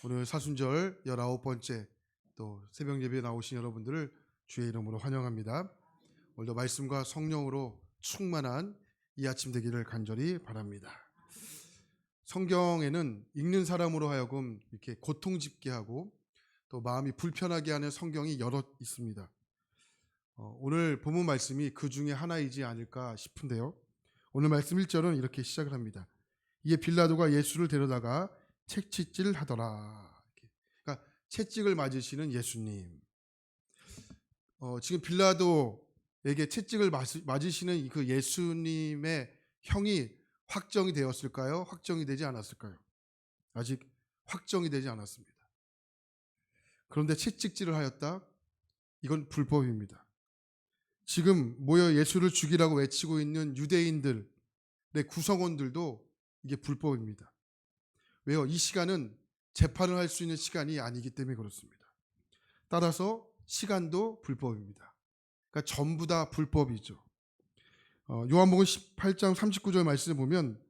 오늘 사순절 19번째 또 새벽 예배에 나오신 여러분들을 주의 이름으로 환영합니다. 오늘도 말씀과 성령으로 충만한 이 아침 되기를 간절히 바랍니다. 성경에는 읽는 사람으로 하여금 이렇게 고통짓게 하고 또 마음이 불편하게 하는 성경이 여러 있습니다. 오늘 본문 말씀이 그 중에 하나이지 않을까 싶은데요. 오늘 말씀 1절은 이렇게 시작을 합니다. 이에 빌라도가 예수를 데려다가 채찍질 하더라. 그러니까 채찍을 맞으시는 예수님. 지금 빌라도에게 채찍을 맞으시는 그 예수님의 형이 확정이 되었을까요? 확정이 되지 않았을까요? 아직 확정이 되지 않았습니다. 그런데 채찍질을 하였다? 이건 불법입니다. 지금 모여 예수를 죽이라고 외치고 있는 유대인들의 구성원들도 이게 불법입니다. 왜요? 이 시간은 재판을 할 수 있는 시간이 아니기 때문에 그렇습니다. 따라서 시간도 불법입니다. 그러니까 전부 다 불법이죠. 요한복음 18장 39절 말씀을 보면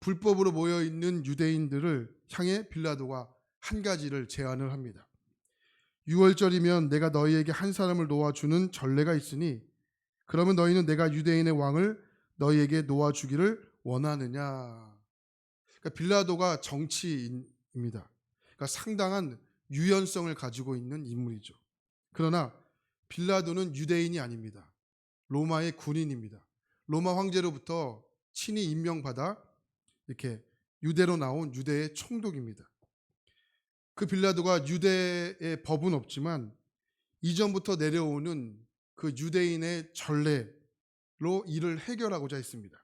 불법으로 모여있는 유대인들을 향해 빌라도가 한 가지를 제안을 합니다. 6월절이면 내가 너희에게 한 사람을 놓아주는 전례가 있으니 그러면 너희는 내가 유대인의 왕을 너희에게 놓아주기를 원하느냐. 그러니까 빌라도가 정치인입니다. 그러니까 상당한 유연성을 가지고 있는 인물이죠. 그러나 빌라도는 유대인이 아닙니다. 로마의 군인입니다. 로마 황제로부터 친히 임명받아 이렇게 유대로 나온 유대의 총독입니다. 그 빌라도가 유대의 법은 없지만 이전부터 내려오는 그 유대인의 전례로 이를 해결하고자 했습니다.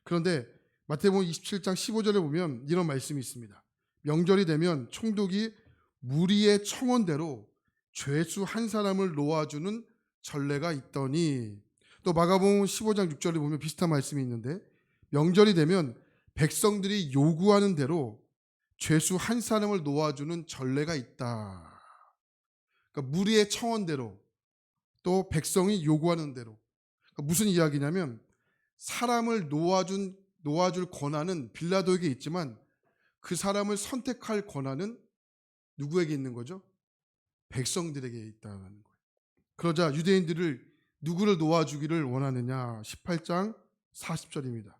그런데 마태복음 27장 15절에 보면 이런 말씀이 있습니다. 명절이 되면 총독이 무리의 청원대로 죄수 한 사람을 놓아주는 전례가 있더니, 또 마가복음 15장 6절에 보면 비슷한 말씀이 있는데 명절이 되면 백성들이 요구하는 대로 죄수 한 사람을 놓아주는 전례가 있다. 그러니까 무리의 청원대로 또 백성이 요구하는 대로. 그러니까 무슨 이야기냐면 사람을 놓아줄 권한은 빌라도에게 있지만 그 사람을 선택할 권한은 누구에게 있는 거죠? 백성들에게 있다는 거예요. 그러자 유대인들을 누구를 놓아주기를 원하느냐? 18장 40절입니다.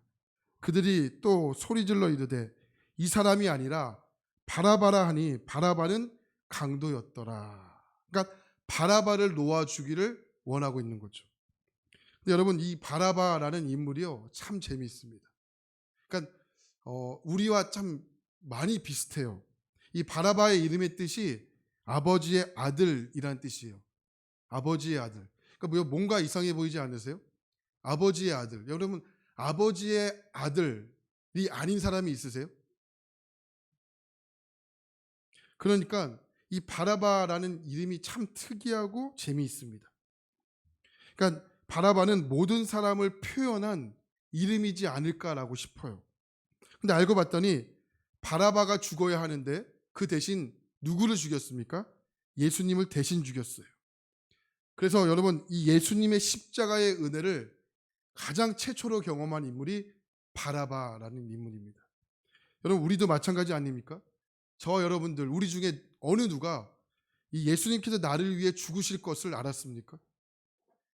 그들이 또 소리질러 이르되 이 사람이 아니라 바라바라 하니 바라바는 강도였더라. 그러니까 바라바를 놓아주기를 원하고 있는 거죠. 근데 여러분, 이 바라바라는 인물이요 참 재미있습니다. 그러니까 우리와 참 많이 비슷해요. 이 바라바의 이름의 뜻이 아버지의 아들이라는 뜻이에요. 아버지의 아들. 그러니까 뭔가 이상해 보이지 않으세요? 아버지의 아들. 여러분, 아버지의 아들이 아닌 사람이 있으세요? 그러니까 이 바라바라는 이름이 참 특이하고 재미있습니다. 그러니까 바라바는 모든 사람을 표현한 이름이지 않을까라고 싶어요. 근데 알고 봤더니 바라바가 죽어야 하는데 그 대신 누구를 죽였습니까? 예수님을 대신 죽였어요. 그래서 여러분, 이 예수님의 십자가의 은혜를 가장 최초로 경험한 인물이 바라바라는 인물입니다. 여러분, 우리도 마찬가지 아닙니까? 저 여러분들, 우리 중에 어느 누가 이 예수님께서 나를 위해 죽으실 것을 알았습니까?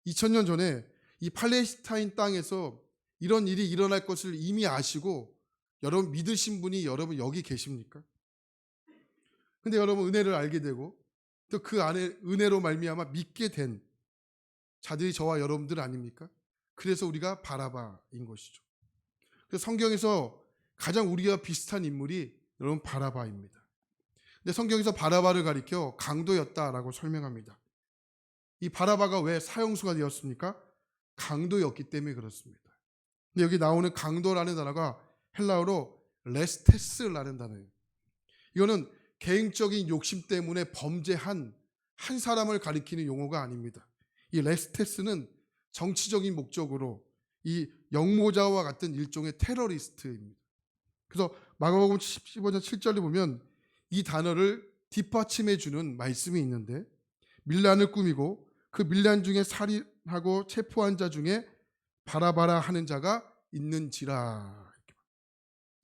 2000년 전에 이 팔레스타인 땅에서 이런 일이 일어날 것을 이미 아시고 여러분 믿으신 분이 여러분 여기 계십니까? 근데 여러분 은혜를 알게 되고 또 그 안에 은혜로 말미암아 믿게 된 자들이 저와 여러분들 아닙니까? 그래서 우리가 바라바인 것이죠. 그래서 성경에서 가장 우리와 비슷한 인물이 여러분 바라바입니다. 근데 성경에서 바라바를 가리켜 강도였다라고 설명합니다. 이 바라바가 왜 사형수가 되었습니까? 강도였기 때문에 그렇습니다. 근데 여기 나오는 강도라는 단어가 헬라어로 레스테스라는 단어예요. 이거는 개인적인 욕심 때문에 범죄한 한 사람을 가리키는 용어가 아닙니다. 이 레스테스는 정치적인 목적으로 이 영모자와 같은 일종의 테러리스트입니다. 그래서 마가복음 15장 7절에 보면 이 단어를 뒷받침해 주는 말씀이 있는데 밀란을 꾸미고 그 밀란 중에 살인하고 체포한 자 중에 바라바라 하는 자가 있는지라.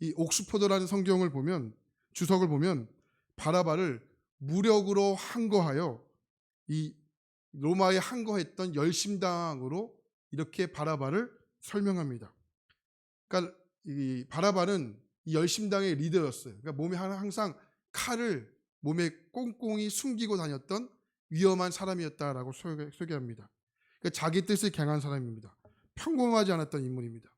이 옥스퍼드라는 성경을 보면 주석을 보면 바라바를 무력으로 항거하여 이 로마에 항거했던 열심당으로 이렇게 바라바를 설명합니다. 그러니까 이 바라바는 이 열심당의 리더였어요. 그러니까 몸에 항상 칼을 몸에 꽁꽁이 숨기고 다녔던 위험한 사람이었다라고 소개합니다. 그러니까 자기 뜻에 강한 사람입니다. 평범하지 않았던 인물입니다.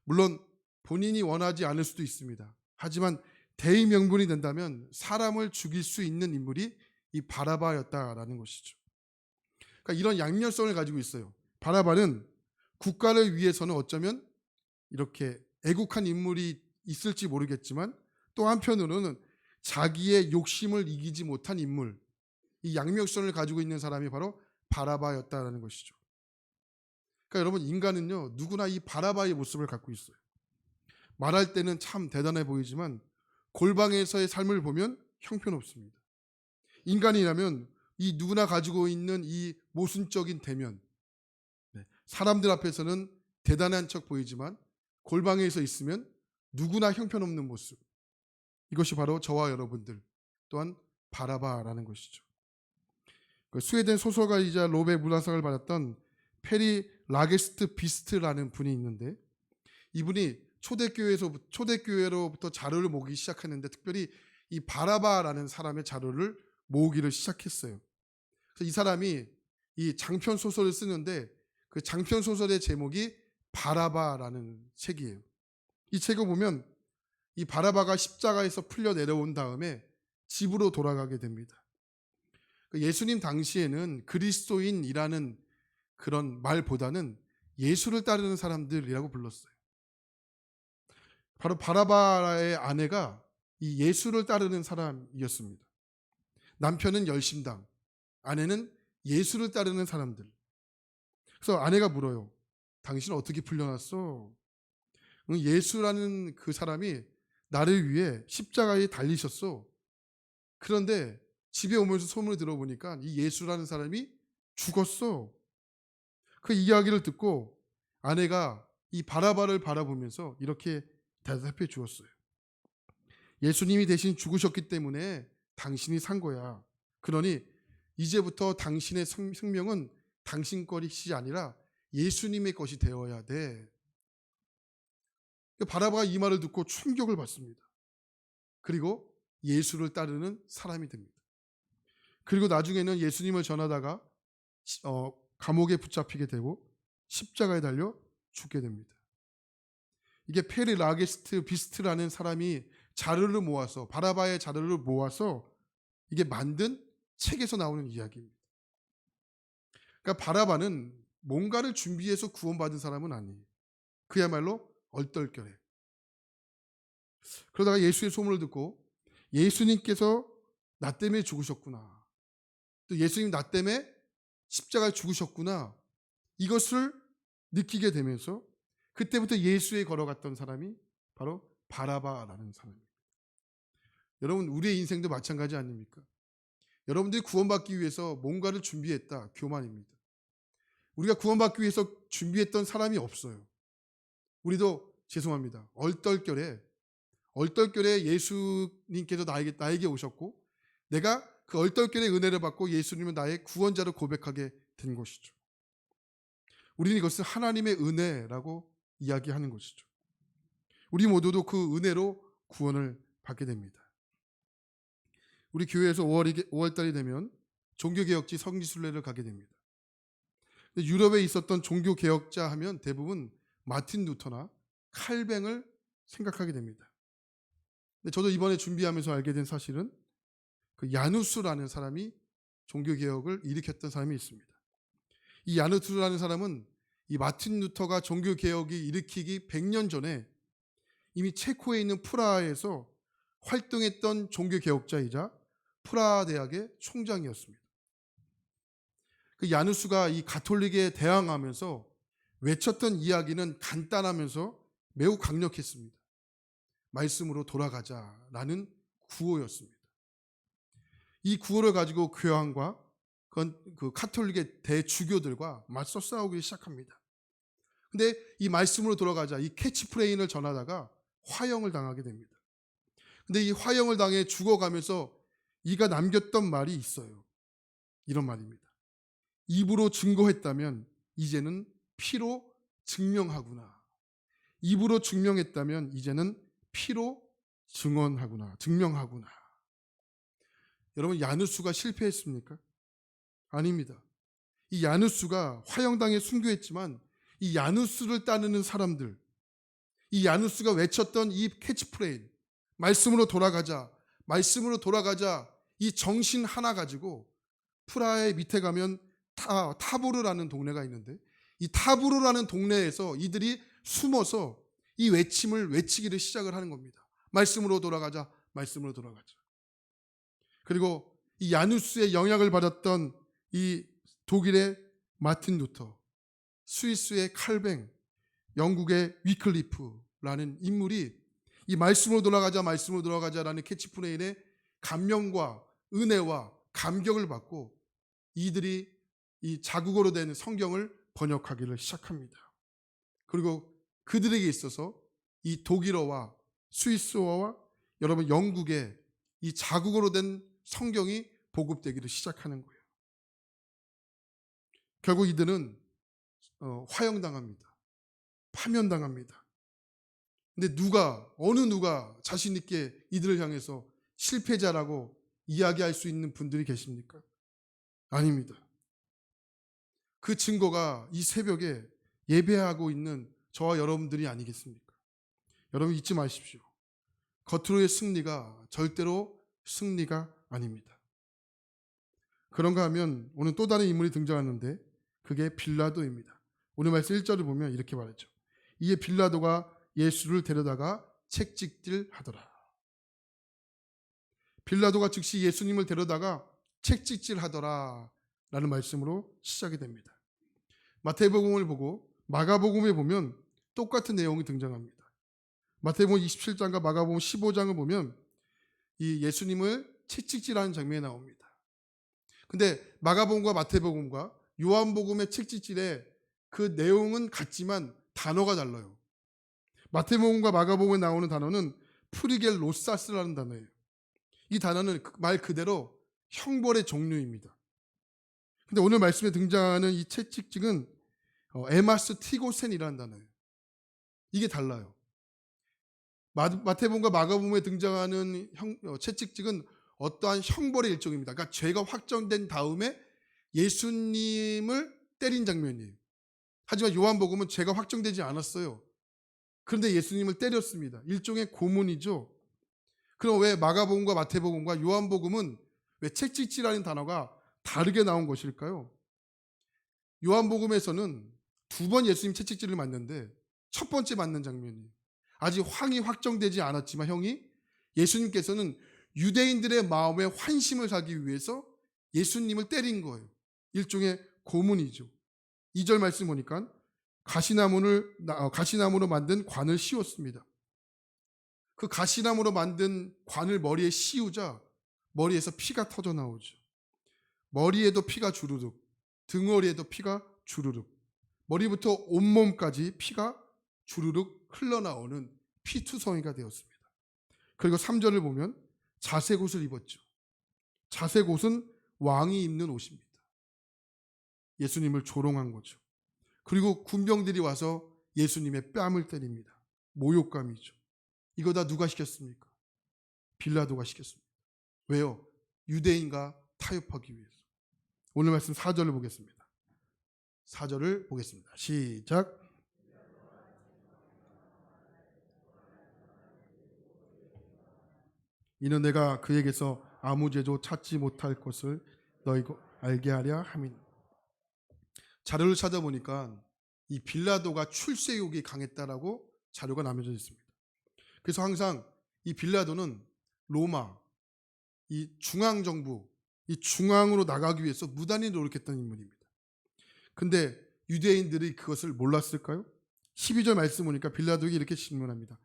물론 본인이 원하지 않을 수도 있습니다. 하지만 대의명분이 된다면 사람을 죽일 수 있는 인물이 이 바라바였다라는 것이죠. 그러니까 이런 양면성을 가지고 있어요. 바라바는 국가를 위해서는 어쩌면 이렇게 애국한 인물이 있을지 모르겠지만 또 한편으로는 자기의 욕심을 이기지 못한 인물, 이 양면성을 가지고 있는 사람이 바로 바라바였다라는 것이죠. 그러니까 여러분, 인간은요 누구나 이 바라바의 모습을 갖고 있어요. 말할 때는 참 대단해 보이지만 골방에서의 삶을 보면 형편없습니다. 인간이라면 이 누구나 가지고 있는 이 모순적인 대면, 사람들 앞에서는 대단한 척 보이지만 골방에서 있으면 누구나 형편없는 모습, 이것이 바로 저와 여러분들 또한 바라바라는 것이죠. 스웨덴 소설가이자 노벨 문학상을 받았던 페리 라게스트 비스트라는 분이 있는데, 이분이 초대교회로부터 자료를 모으기 시작했는데 특별히 이 바라바라는 사람의 자료를 모으기를 시작했어요. 그래서 이 사람이 이 장편 소설을 쓰는데 그 장편 소설의 제목이 바라바라는 책이에요. 이 책을 보면 이 바라바가 십자가에서 풀려 내려온 다음에 집으로 돌아가게 됩니다. 예수님 당시에는 그리스도인이라는 그런 말보다는 예수를 따르는 사람들이라고 불렀어요. 바로 바라바의 아내가 이 예수를 따르는 사람이었습니다. 남편은 열심당, 아내는 예수를 따르는 사람들. 그래서 아내가 물어요. 당신은 어떻게 풀려났어? 예수라는 그 사람이 나를 위해 십자가에 달리셨어. 그런데 집에 오면서 소문을 들어보니까 이 예수라는 사람이 죽었어. 그 이야기를 듣고 아내가 이 바라바를 바라보면서 이렇게 대답해 주었어요. 예수님이 대신 죽으셨기 때문에 당신이 산 거야. 그러니 이제부터 당신의 생명은 당신 것이 아니라 예수님의 것이 되어야 돼. 바라바가 이 말을 듣고 충격을 받습니다. 그리고 예수를 따르는 사람이 됩니다. 그리고 나중에는 예수님을 전하다가 감옥에 붙잡히게 되고 십자가에 달려 죽게 됩니다. 이게 페리 라게스트 비스트라는 사람이 자료를 모아서, 바라바의 자료를 모아서 이게 만든 책에서 나오는 이야기입니다. 그러니까 바라바는 뭔가를 준비해서 구원받은 사람은 아니에요. 그야말로 얼떨결에. 그러다가 예수의 소문을 듣고 예수님께서 나 때문에 죽으셨구나, 또 예수님 나 때문에 십자가에 죽으셨구나, 이것을 느끼게 되면서 그때부터 예수에 걸어갔던 사람이 바로 바라바라는 사람입니다. 여러분, 우리의 인생도 마찬가지 아닙니까? 여러분들이 구원받기 위해서 뭔가를 준비했다, 교만입니다. 우리가 구원받기 위해서 준비했던 사람이 없어요. 우리도 죄송합니다. 얼떨결에 예수님께서 나에게 오셨고 내가 그 얼떨결에 은혜를 받고 예수님은 나의 구원자로 고백하게 된 것이죠. 우리는 이것을 하나님의 은혜라고 이야기하는 것이죠. 우리 모두도 그 은혜로 구원을 받게 됩니다. 우리 교회에서 5월달이 되면 종교개혁지 성지순례를 가게 됩니다. 유럽에 있었던 종교개혁자 하면 대부분 마틴 루터나 칼뱅을 생각하게 됩니다. 근데 저도 이번에 준비하면서 알게 된 사실은 그 야누스라는 사람이 종교개혁을 일으켰던 사람이 있습니다. 이 야누스라는 사람은 이 마틴 루터가 종교개혁이 일으키기 100년 전에 이미 체코에 있는 프라하에서 활동했던 종교개혁자이자 프라하 대학의 총장이었습니다. 그 야누스가 이 가톨릭에 대항하면서 외쳤던 이야기는 간단하면서 매우 강력했습니다. 말씀으로 돌아가자라는 구호였습니다. 이 구호를 가지고 교황과 그 가톨릭의 대주교들과 맞서 싸우기 시작합니다. 근데 이 말씀으로 돌아가자, 이 캐치프레인을 전하다가 화형을 당하게 됩니다. 근데 이 화형을 당해 죽어가면서 이가 남겼던 말이 있어요. 이런 말입니다. 입으로 증거했다면 이제는 피로 증명하구나. 입으로 증명했다면 이제는 피로 증명하구나. 여러분, 야누스가 실패했습니까? 아닙니다. 이 야누스가 화형당에 순교했지만 이 야누스를 따르는 사람들, 이 야누스가 외쳤던 이 캐치프레이즈, 말씀으로 돌아가자, 이 정신 하나 가지고 프라하의 밑에 가면 타보르라는 동네가 있는데 이 타보르라는 동네에서 이들이 숨어서 이 외침을 외치기를 시작을 하는 겁니다. 말씀으로 돌아가자. 그리고 이 야누스의 영향을 받았던 이 독일의 마틴 루터, 스위스의 칼뱅, 영국의 위클리프라는 인물이 이 말씀으로 돌아가자라는 캐치프레이즈의 감명과 은혜와 감격을 받고 이들이 이 자국어로 된 성경을 번역하기를 시작합니다. 그리고 그들에게 있어서 이 독일어와 스위스어와 여러분 영국의 이 자국어로 된 성경이 보급되기를 시작하는 거예요. 결국 이들은 화형당합니다. 파면당합니다. 근데 어느 누가 자신 있게 이들을 향해서 실패자라고 이야기할 수 있는 분들이 계십니까? 아닙니다. 그 증거가 이 새벽에 예배하고 있는 저와 여러분들이 아니겠습니까? 여러분 잊지 마십시오. 겉으로의 승리가 절대로 승리가 아닙니다. 그런가 하면 오늘 또 다른 인물이 등장하는데 그게 빌라도입니다. 오늘 말씀 1절을 보면 이렇게 말했죠. 이에 빌라도가 예수를 데려다가 책찍질하더라. 빌라도가 즉시 예수님을 데려다가 책찍질하더라 라는 말씀으로 시작이 됩니다. 마태복음을 보고 마가복음에 보면 똑같은 내용이 등장합니다. 마태복음 27장과 마가복음 15장을 보면 이 예수님을 채찍질하는 장면이 나옵니다. 근데 마가복음과 마태복음과 요한복음의 채찍질의 그 내용은 같지만 단어가 달라요. 마태복음과 마가복음에 나오는 단어는 프리겔로사스라는 단어예요. 이 단어는 말 그대로 형벌의 종류입니다. 근데 오늘 말씀에 등장하는 이 채찍질은 에마스 티고센이라는 단어예요. 이게 달라요. 마태복음과 마가복음에 등장하는 채찍질은 어떠한 형벌의 일종입니다. 그러니까 죄가 확정된 다음에 예수님을 때린 장면이에요. 하지만 요한복음은 죄가 확정되지 않았어요. 그런데 예수님을 때렸습니다. 일종의 고문이죠. 그럼 왜 마가복음과 마태복음과 요한복음은 왜 채찍질하는 단어가 다르게 나온 것일까요? 요한복음에서는 2번 예수님 채찍질을 맞는데 첫 번째 맞는 장면이에요. 아직 황이 확정되지 않았지만 예수님께서는 유대인들의 마음에 환심을 사기 위해서 예수님을 때린 거예요. 일종의 고문이죠. 2절 말씀 보니까 가시나무로 만든 관을 씌웠습니다. 그 가시나무로 만든 관을 머리에 씌우자 머리에서 피가 터져 나오죠. 머리에도 피가 주르륵, 등허리에도 피가 주르륵, 머리부터 온몸까지 피가 주르륵 흘러나오는 피투성이가 되었습니다. 그리고 3절을 보면 자색옷을 입었죠. 자색옷은 왕이 입는 옷입니다. 예수님을 조롱한 거죠. 그리고 군병들이 와서 예수님의 뺨을 때립니다. 모욕감이죠. 이거 다 누가 시켰습니까? 빌라도가 시켰습니다. 왜요? 유대인과 타협하기 위해서. 오늘 말씀 4절을 보겠습니다. 4절을 보겠습니다. 시작. 이는 내가 그에게서 아무 죄도 찾지 못할 것을 너희가 알게 하려 함이니. 자료를 찾아보니까 이 빌라도가 출세욕이 강했다라고 자료가 남겨져 있습니다. 그래서 항상 이 빌라도는 로마, 이 중앙정부, 이 중앙으로 나가기 위해서 무단히 노력했던 인물입니다. 근데 유대인들이 그것을 몰랐을까요? 12절 말씀 보니까 빌라도에게 이렇게 질문합니다.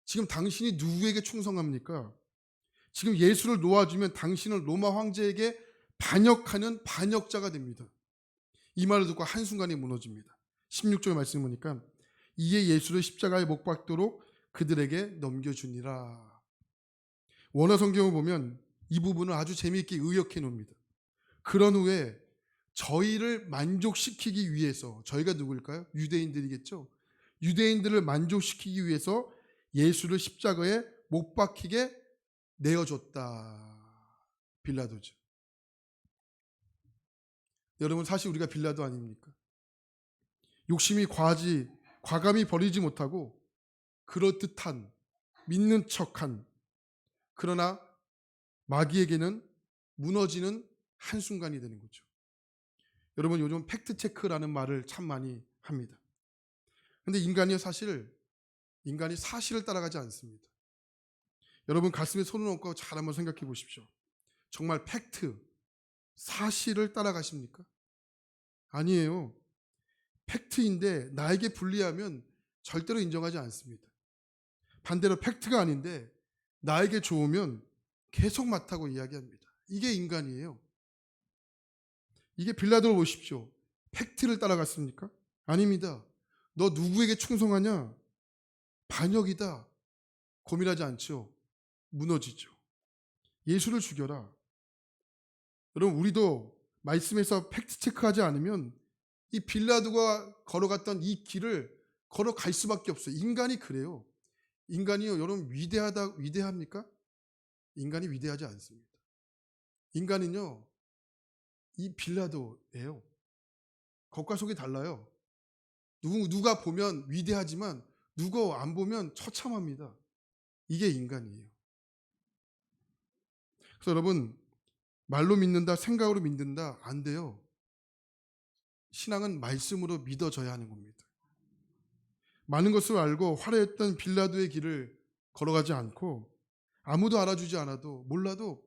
지금 당신이 누구에게 충성합니까? 지금 예수를 놓아주면 당신은 로마 황제에게 반역하는 반역자가 됩니다. 이 말을 듣고 한순간에 무너집니다. 16절 말씀 보니까 이에 예수를 십자가에 못 박도록 그들에게 넘겨주니라. 원어 성경을 보면 이 부분을 아주 재미있게 의역해 놓습니다. 그런 후에 저희를 만족시키기 위해서, 저희가 누구일까요? 유대인들이겠죠. 유대인들을 만족시키기 위해서 예수를 십자가에 못 박히게 내어줬다. 빌라도죠. 여러분, 사실 우리가 빌라도 아닙니까? 욕심이 과감히 버리지 못하고 그럴듯한, 믿는 척한, 그러나 마귀에게는 무너지는 한순간이 되는 거죠. 여러분, 요즘 팩트체크라는 말을 참 많이 합니다. 근데 인간이 사실을 따라가지 않습니다. 여러분, 가슴에 손을 얹고 잘 한번 생각해 보십시오. 정말 팩트, 사실을 따라가십니까? 아니에요. 팩트인데 나에게 불리하면 절대로 인정하지 않습니다. 반대로 팩트가 아닌데 나에게 좋으면 계속 맞다고 이야기합니다. 이게 인간이에요. 이게 빌라도를 보십시오. 팩트를 따라갔습니까? 아닙니다. 너 누구에게 충성하냐? 반역이다. 고민하지 않죠. 무너지죠. 예수를 죽여라. 여러분, 우리도 말씀에서 팩트 체크하지 않으면 이 빌라도가 걸어갔던 이 길을 걸어갈 수밖에 없어요. 인간이 그래요. 인간이요, 여러분, 위대합니까? 인간이 위대하지 않습니다. 인간은요, 이 빌라도예요. 겉과 속이 달라요. 누가 보면 위대하지만 누가 안 보면 처참합니다. 이게 인간이에요. 그래서 여러분, 말로 믿는다, 생각으로 믿는다, 안 돼요. 신앙은 말씀으로 믿어져야 하는 겁니다. 많은 것을 알고 화려했던 빌라도의 길을 걸어가지 않고 아무도 알아주지 않아도 몰라도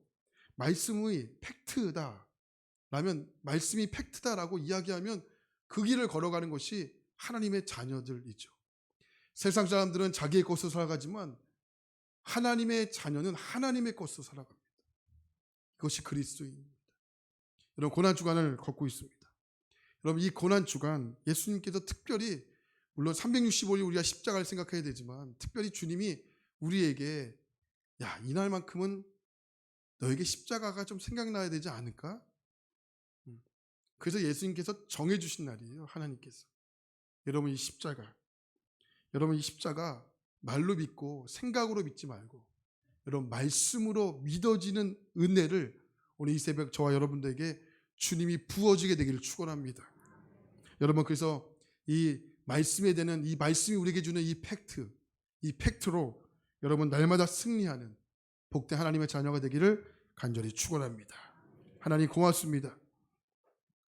말씀의 팩트다 라면, 말씀이 팩트다라고 이야기하면 그 길을 걸어가는 것이 하나님의 자녀들이죠. 세상 사람들은 자기의 것으로 살아가지만 하나님의 자녀는 하나님의 것으로 살아갑니다. 그것이 그리스도인입니다. 여러분, 고난주간을 걷고 있습니다. 여러분, 이 고난주간 예수님께서 특별히, 물론 365일 우리가 십자가를 생각해야 되지만 특별히 주님이 우리에게 이날만큼은 너에게 십자가가 좀 생각나야 되지 않을까? 그래서 예수님께서 정해주신 날이에요. 하나님께서. 여러분, 이 십자가 말로 믿고 생각으로 믿지 말고 여러분, 말씀으로 믿어지는 은혜를 오늘 이 새벽 저와 여러분들에게 주님이 부어주게 되기를 축원합니다. 여러분, 그래서 이 말씀에 대한, 이 말씀이 우리에게 주는 이 팩트로 여러분 날마다 승리하는 복된 하나님의 자녀가 되기를 간절히 축원합니다. 하나님 고맙습니다.